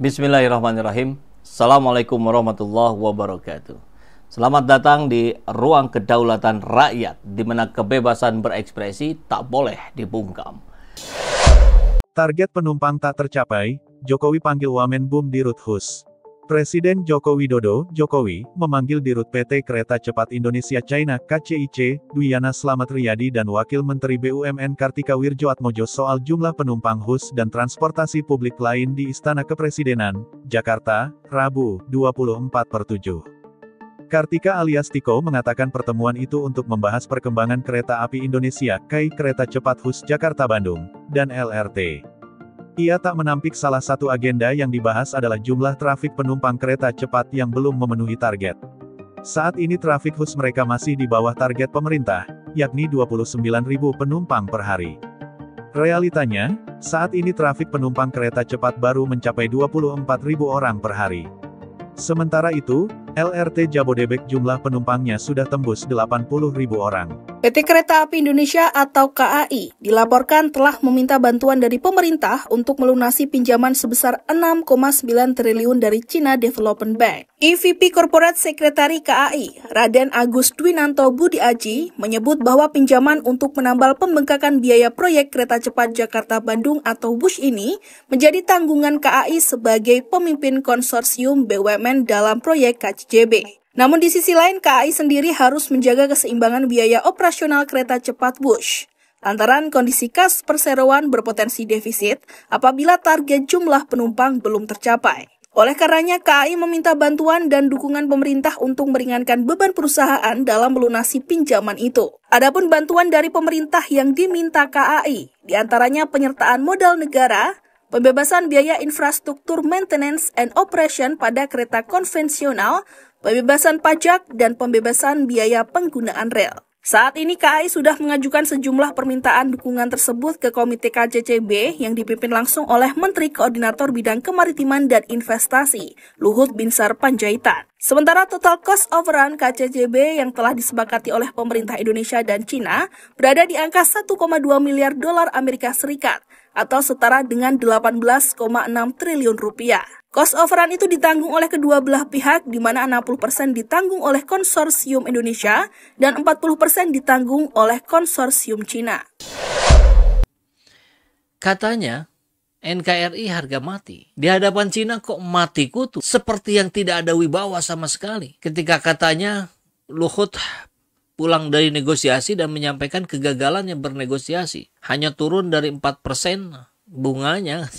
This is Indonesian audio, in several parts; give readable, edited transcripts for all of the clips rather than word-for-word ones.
Bismillahirrahmanirrahim. Assalamualaikum warahmatullahi wabarakatuh. Selamat datang di ruang kedaulatan rakyat, di mana kebebasan berekspresi tak boleh dibungkam. Target penumpang tak tercapai, Jokowi panggil Wamenbum Dirut Hus. Presiden Joko Widodo, Jokowi, memanggil Dirut PT Kereta Cepat Indonesia China (KCIC), Dwiyana Slamet Riyadi dan Wakil Menteri BUMN Kartika Wirjoatmojo soal jumlah penumpang Hus dan transportasi publik lain di Istana Kepresidenan, Jakarta, Rabu, 24/7. Kartika alias Tiko mengatakan pertemuan itu untuk membahas perkembangan kereta api Indonesia, KAI Kereta Cepat Hus Jakarta-Bandung, dan LRT. Ia tak menampik salah satu agenda yang dibahas adalah jumlah trafik penumpang kereta cepat yang belum memenuhi target. Saat ini trafik Hus mereka masih di bawah target pemerintah, yakni 29.000 penumpang per hari. Realitanya, saat ini trafik penumpang kereta cepat baru mencapai 24.000 orang per hari. Sementara itu, LRT Jabodebek jumlah penumpangnya sudah tembus 80.000 orang. PT Kereta Api Indonesia atau KAI dilaporkan telah meminta bantuan dari pemerintah untuk melunasi pinjaman sebesar 6,9 triliun dari China Development Bank. EVP Corporate Secretary KAI, Raden Agus Dwinanto Budiaji, menyebut bahwa pinjaman untuk menambal pembengkakan biaya proyek kereta cepat Jakarta-Bandung atau WUSH ini menjadi tanggungan KAI sebagai pemimpin konsorsium BUMN dalam proyek KCJB. Namun di sisi lain, KAI sendiri harus menjaga keseimbangan biaya operasional kereta cepat WUSH, lantaran kondisi kas perseroan berpotensi defisit apabila target jumlah penumpang belum tercapai. Oleh karenanya, KAI meminta bantuan dan dukungan pemerintah untuk meringankan beban perusahaan dalam melunasi pinjaman itu. Adapun bantuan dari pemerintah yang diminta KAI, diantaranya penyertaan modal negara, pembebasan biaya infrastruktur maintenance and operation pada kereta konvensional, pembebasan pajak, dan pembebasan biaya penggunaan rel. Saat ini KAI sudah mengajukan sejumlah permintaan dukungan tersebut ke Komite KCCB yang dipimpin langsung oleh Menteri Koordinator Bidang Kemaritiman dan Investasi, Luhut Binsar Panjaitan. Sementara total cost overrun KCCB yang telah disepakati oleh pemerintah Indonesia dan China berada di angka 1,2 miliar dolar Amerika Serikat atau setara dengan 18,6 triliun rupiah. Cost overrun itu ditanggung oleh kedua belah pihak, di mana 60% ditanggung oleh konsorsium Indonesia dan 40% ditanggung oleh konsorsium China. Katanya, NKRI harga mati. Di hadapan China kok mati kutu, seperti yang tidak ada wibawa sama sekali. Ketika katanya Luhut pulang dari negosiasi dan menyampaikan kegagalannya bernegosiasi. Hanya turun dari 4% bunganya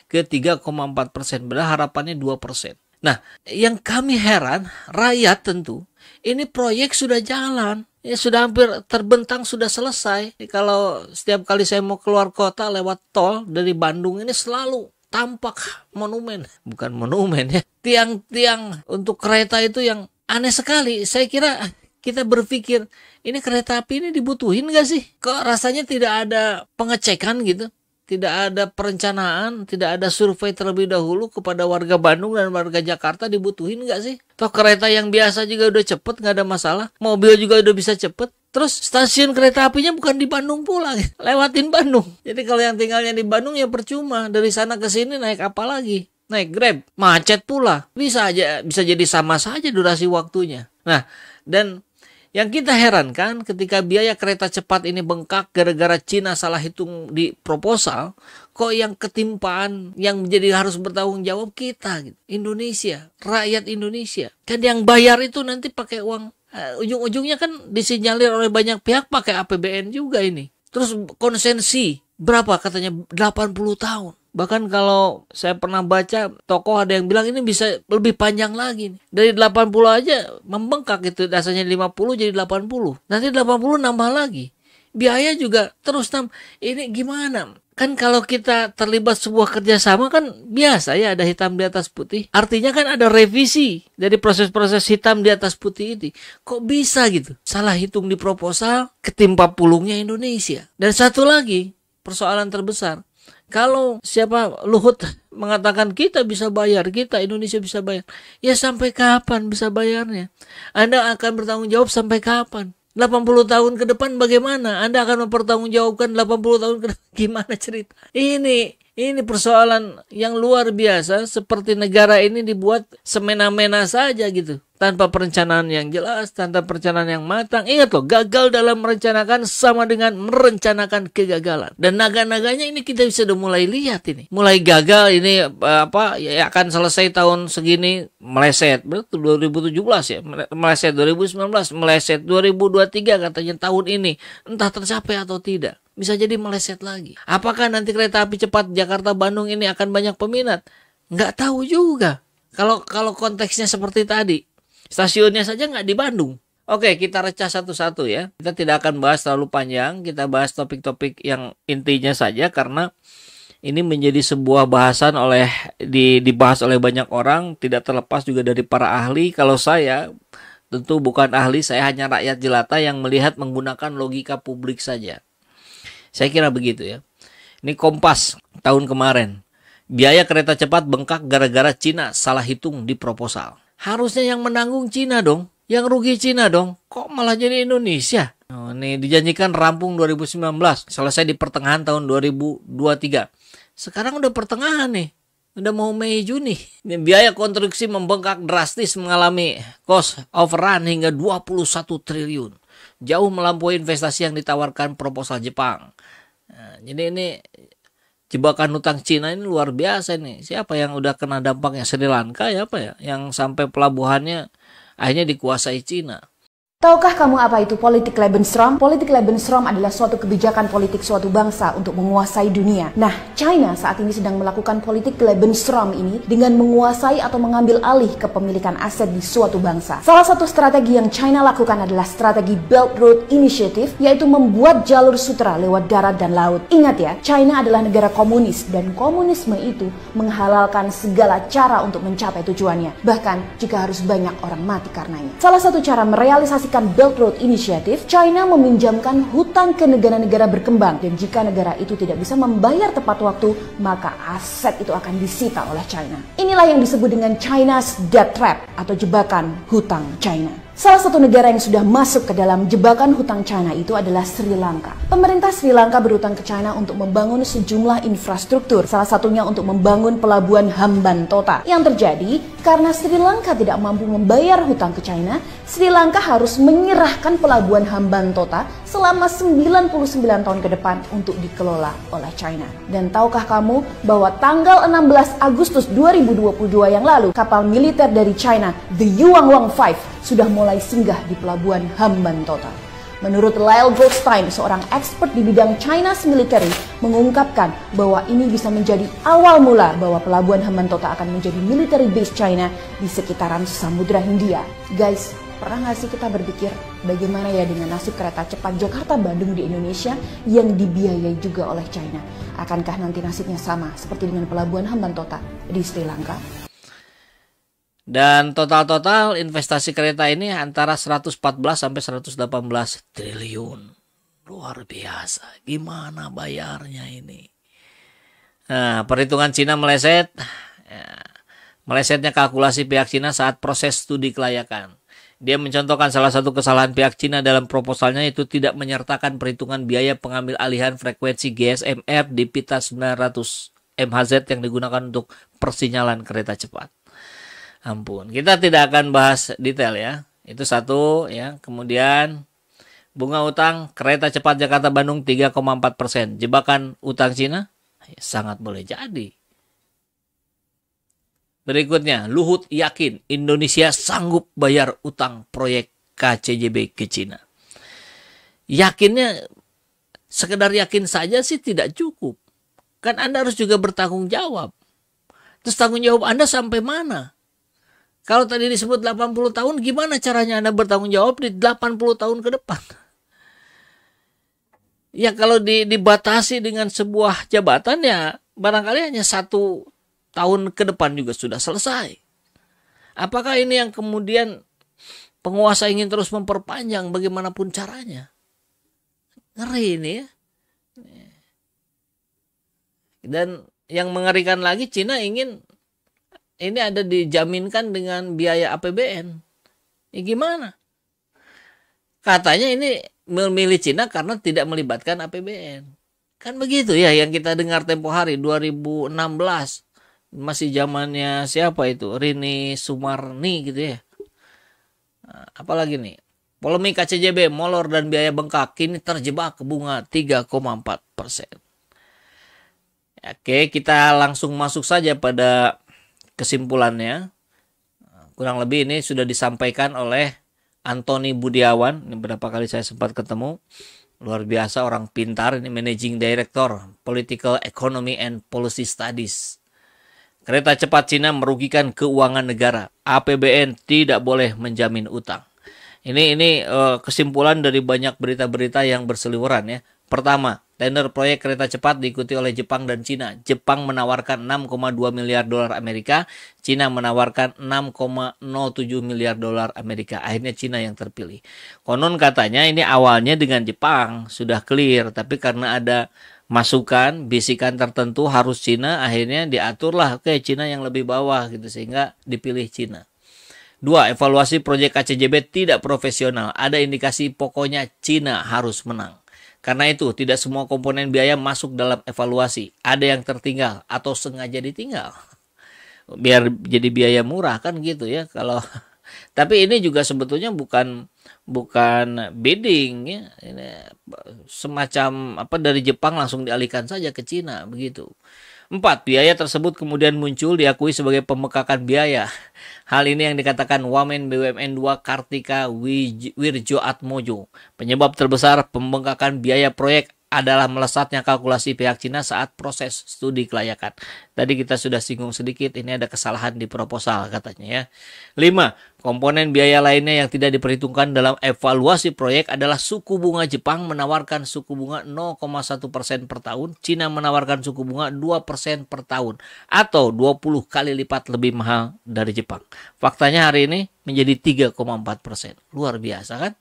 ke 3,4%, padahal harapannya 2%. Nah, yang kami heran, rakyat tentu, ini proyek sudah jalan, ya sudah hampir terbentang, sudah selesai. Kalau setiap kali saya mau keluar kota lewat tol dari Bandung ini selalu tampak monumen, bukan monumen ya, tiang-tiang untuk kereta itu yang aneh sekali. Saya kira kita berpikir, ini kereta api ini dibutuhin nggak sih? Kok rasanya tidak ada pengecekan gitu? Tidak ada perencanaan, tidak ada survei terlebih dahulu kepada warga Bandung dan warga Jakarta, dibutuhin nggak sih? Toh kereta yang biasa juga udah cepet, nggak ada masalah. Mobil juga udah bisa cepet. Terus stasiun kereta apinya bukan di Bandung pula, lewatin Bandung. Jadi kalau yang tinggalnya di Bandung ya percuma. Dari sana ke sini naik apa lagi? Naik Grab, macet pula. Bisa jadi sama saja durasi waktunya. Nah, dan yang kita herankan ketika biaya kereta cepat ini bengkak gara-gara Cina salah hitung di proposal, kok yang ketimpaan yang menjadi harus bertanggung jawab kita gitu. Indonesia, rakyat Indonesia. Kan yang bayar itu nanti pakai uang, ujung-ujungnya kan disinyalir oleh banyak pihak pakai APBN juga ini. Terus konsensi berapa katanya 80 tahun. Bahkan kalau saya pernah baca, tokoh ada yang bilang ini bisa lebih panjang lagi. Dari 80 aja membengkak gitu, dasarnya 50 jadi 80. Nanti 80 nambah lagi. Biaya juga terus nambah. Ini gimana? Kan kalau kita terlibat sebuah kerjasama kan biasa ya, ada hitam di atas putih. Artinya kan ada revisi dari proses-proses hitam di atas putih ini. Kok bisa gitu? Salah hitung di proposal, ketimpa pulungnya Indonesia. Dan satu lagi, persoalan terbesar. Kalau Luhut mengatakan kita bisa bayar, kita Indonesia bisa bayar, ya sampai kapan bisa bayarnya? Anda akan bertanggung jawab sampai kapan? 80 tahun ke depan bagaimana? Anda akan mempertanggungjawabkan 80 tahun ke depan, gimana cerita? Ini Ini persoalan yang luar biasa, seperti negara ini dibuat semena-mena saja gitu. Tanpa perencanaan yang jelas, tanpa perencanaan yang matang. Ingat loh, gagal dalam merencanakan sama dengan merencanakan kegagalan. Dan naga-naganya ini kita bisa udah mulai lihat ini. Mulai gagal ini ya akan selesai tahun segini, meleset. Berarti 2017 ya, meleset 2019, meleset 2023 katanya tahun ini. Entah tercapai atau tidak. Bisa jadi meleset lagi. Apakah nanti kereta api cepat Jakarta-Bandung ini akan banyak peminat? Nggak tahu juga. Kalau konteksnya seperti tadi, stasiunnya saja nggak di Bandung. Oke, kita recah satu-satu ya. Kita tidak akan bahas terlalu panjang. Kita bahas topik-topik yang intinya saja karena ini menjadi sebuah bahasan dibahas oleh banyak orang, tidak terlepas juga dari para ahli. Kalau saya tentu bukan ahli, saya hanya rakyat jelata yang melihat menggunakan logika publik saja. Saya kira begitu ya. Ini Kompas tahun kemarin. Biaya kereta cepat bengkak gara-gara Cina salah hitung di proposal. Harusnya yang menanggung Cina dong. Yang rugi Cina dong. Kok malah jadi Indonesia? Oh, ini dijanjikan rampung 2019. Selesai di pertengahan tahun 2023. Sekarang udah pertengahan nih. Udah mau Mei Juni. Ini biaya konstruksi membengkak drastis mengalami cost overrun hingga 21 triliun. Jauh melampaui investasi yang ditawarkan proposal Jepang. Nah, jadi ini jebakan hutang Cina ini luar biasa nih. Siapa yang udah kena dampaknya? Sri Lanka ya apa ya? Yang sampai pelabuhannya akhirnya dikuasai Cina. Tahukah kamu apa itu politik Lebensraum? Politik Lebensraum adalah suatu kebijakan politik suatu bangsa untuk menguasai dunia. Nah, China saat ini sedang melakukan politik Lebensraum ini dengan menguasai atau mengambil alih kepemilikan aset di suatu bangsa. Salah satu strategi yang China lakukan adalah strategi Belt Road Initiative, yaitu membuat jalur sutra lewat darat dan laut. Ingat ya, China adalah negara komunis dan komunisme itu menghalalkan segala cara untuk mencapai tujuannya. Bahkan jika harus banyak orang mati karenanya. Salah satu cara merealisasikan Belt Road Initiative, China meminjamkan hutang ke negara-negara berkembang, dan jika negara itu tidak bisa membayar tepat waktu, maka aset itu akan disita oleh China. Inilah yang disebut dengan China's Debt Trap atau jebakan hutang China. Salah satu negara yang sudah masuk ke dalam jebakan hutang China itu adalah Sri Lanka. Pemerintah Sri Lanka berhutang ke China untuk membangun sejumlah infrastruktur, salah satunya untuk membangun pelabuhan Hambantota. Yang terjadi, karena Sri Lanka tidak mampu membayar hutang ke China, Sri Lanka harus menyerahkan pelabuhan Hambantota selama 99 tahun ke depan untuk dikelola oleh China. Dan tahukah kamu bahwa tanggal 16 Agustus 2022 yang lalu, kapal militer dari China, the Yuanwang 5, sudah mulai singgah di pelabuhan Hambantota. Menurut Lyle Goldstein, seorang expert di bidang China's military, mengungkapkan bahwa ini bisa menjadi awal mula bahwa pelabuhan Hambantota akan menjadi military base China di sekitaran Samudra Hindia. Guys, pernah nggak sih kita berpikir bagaimana ya dengan nasib kereta cepat Jakarta-Bandung di Indonesia yang dibiayai juga oleh China? Akankah nanti nasibnya sama seperti dengan pelabuhan Hambantota di Sri Lanka? Dan total investasi kereta ini antara 114 sampai 118 triliun. Luar biasa. Gimana bayarnya ini? Nah, perhitungan Cina meleset. Ya, melesetnya kalkulasi pihak Cina saat proses studi kelayakan. Dia mencontohkan salah satu kesalahan pihak Cina dalam proposalnya, itu tidak menyertakan perhitungan biaya pengambil alihan frekuensi GSM-R di pita 900 MHz yang digunakan untuk persinyalan kereta cepat. Ampun, kita tidak akan bahas detail ya. Itu satu ya. Kemudian bunga utang kereta cepat Jakarta-Bandung 3,4%. Jebakan utang Cina? Ya, sangat boleh jadi. Berikutnya, Luhut yakin Indonesia sanggup bayar utang proyek KCJB ke Cina. Yakinnya, sekedar yakin saja sih tidak cukup. Kan Anda harus juga bertanggung jawab. Terus tanggung jawab Anda sampai mana? Kalau tadi disebut 80 tahun, gimana caranya Anda bertanggung jawab di 80 tahun ke depan? Ya kalau dibatasi dengan sebuah jabatan ya barangkali hanya 1 tahun ke depan juga sudah selesai. Apakah ini yang kemudian penguasa ingin terus memperpanjang bagaimanapun caranya? Ngeri ini ya. Dan yang mengerikan lagi, Cina ingin ini ada dijaminkan dengan biaya APBN. Ya gimana? Katanya ini memilih Cina karena tidak melibatkan APBN. Kan begitu ya yang kita dengar tempo hari 2016. Masih zamannya siapa itu? Rini Sumarni gitu ya. Nah, apalagi nih? Polemik KCJB, molor dan biaya bengkak kini terjebak bunga 3,4%. Oke, kita langsung masuk saja pada kesimpulannya. Kurang lebih ini sudah disampaikan oleh Antoni Budiawan. Ini berapa kali saya sempat ketemu. Luar biasa, orang pintar. Ini Managing Director Political Economy and Policy Studies. Kereta cepat Cina merugikan keuangan negara. APBN tidak boleh menjamin utang. Ini kesimpulan dari banyak berita-berita yang berseliweran ya. Pertama, tender proyek kereta cepat diikuti oleh Jepang dan Cina. Jepang menawarkan 6,2 miliar dolar Amerika, Cina menawarkan 6,07 miliar dolar Amerika. Akhirnya Cina yang terpilih. Konon katanya ini awalnya dengan Jepang sudah clear, tapi karena ada masukan, bisikan tertentu harus Cina, akhirnya diaturlah oke Cina yang lebih bawah gitu sehingga dipilih Cina. 2. Evaluasi proyek KCJB tidak profesional. Ada indikasi pokoknya Cina harus menang. Karena itu, tidak semua komponen biaya masuk dalam evaluasi. Ada yang tertinggal atau sengaja ditinggal. Biar jadi biaya murah kan gitu ya. Tapi ini juga sebetulnya bukan bidding ya. Ini semacam dari Jepang langsung dialihkan saja ke Cina begitu. 4. Biaya tersebut kemudian muncul diakui sebagai pembengkakan biaya. Hal ini yang dikatakan Wamen BUMN 2 Kartika Wirjoatmojo. Penyebab terbesar pembengkakan biaya proyek adalah melesatnya kalkulasi pihak Cina saat proses studi kelayakan. Tadi kita sudah singgung sedikit, ini ada kesalahan di proposal katanya ya. 5. Komponen biaya lainnya yang tidak diperhitungkan dalam evaluasi proyek adalah suku bunga. Jepang menawarkan suku bunga 0,1% per tahun, Cina menawarkan suku bunga 2% per tahun, atau 20 kali lipat lebih mahal dari Jepang. Faktanya hari ini menjadi 3,4%. Luar biasa kan?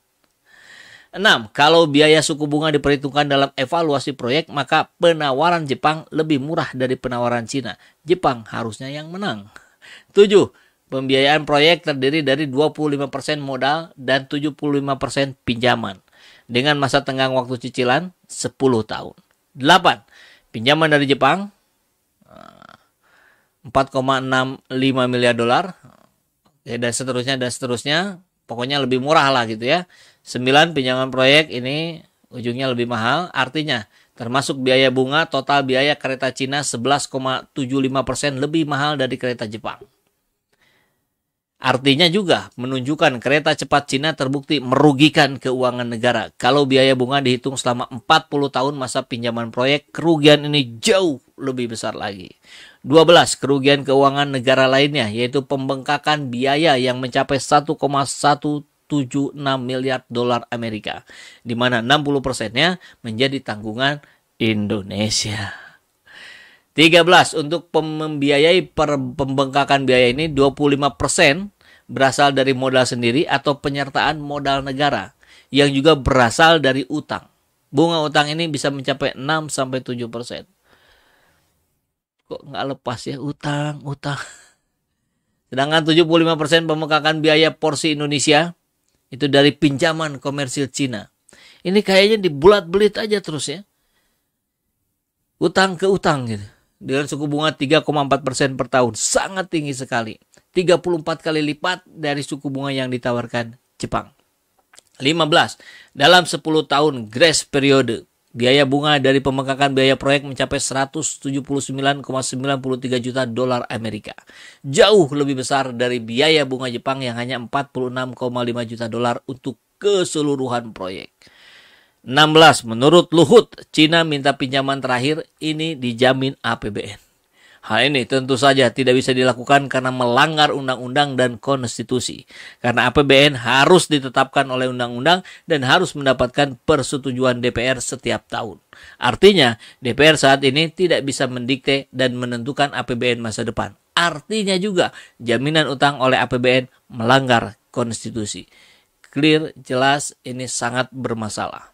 6. Kalau biaya suku bunga diperhitungkan dalam evaluasi proyek, maka penawaran Jepang lebih murah dari penawaran Cina. Jepang harusnya yang menang. 7. Pembiayaan proyek terdiri dari 25% modal dan 75% pinjaman. Dengan masa tenggang waktu cicilan 10 tahun. 8. Pinjaman dari Jepang 4,65 miliar dolar. Dan seterusnya. Pokoknya lebih murah lah gitu ya. 9. Pinjaman proyek ini ujungnya lebih mahal. Artinya termasuk biaya bunga, total biaya kereta Cina 11,75% lebih mahal dari kereta Jepang. Artinya juga menunjukkan kereta cepat Cina terbukti merugikan keuangan negara. Kalau biaya bunga dihitung selama 40 tahun masa pinjaman proyek, kerugian ini jauh lebih besar lagi. 12. Kerugian keuangan negara lainnya yaitu pembengkakan biaya yang mencapai 1,176 miliar dolar Amerika, di mana 60%-nya menjadi tanggungan Indonesia. 13. Untuk membiayai pembengkakan biaya ini 25% berasal dari modal sendiri atau penyertaan modal negara yang juga berasal dari utang. Bunga utang ini bisa mencapai 6-7%. Kok nggak lepas ya utang. Sedangkan 75% pembengkakan biaya porsi Indonesia itu dari pinjaman komersil Cina. Ini kayaknya dibulat-belit aja terus ya. Utang ke utang gitu. Dengan suku bunga 3,4% per tahun. Sangat tinggi sekali. 34 kali lipat dari suku bunga yang ditawarkan Jepang. 15. Dalam 10 tahun grace periode, biaya bunga dari pembengkakan biaya proyek mencapai 179,93 juta dolar Amerika. Jauh lebih besar dari biaya bunga Jepang yang hanya 46,5 juta dolar untuk keseluruhan proyek. 16. Menurut Luhut, Cina minta pinjaman terakhir ini dijamin APBN. Hal ini tentu saja tidak bisa dilakukan karena melanggar undang-undang dan konstitusi. Karena APBN harus ditetapkan oleh undang-undang dan harus mendapatkan persetujuan DPR setiap tahun. Artinya, DPR saat ini tidak bisa mendikte dan menentukan APBN masa depan. Artinya juga, jaminan utang oleh APBN melanggar konstitusi. Clear, jelas, ini sangat bermasalah.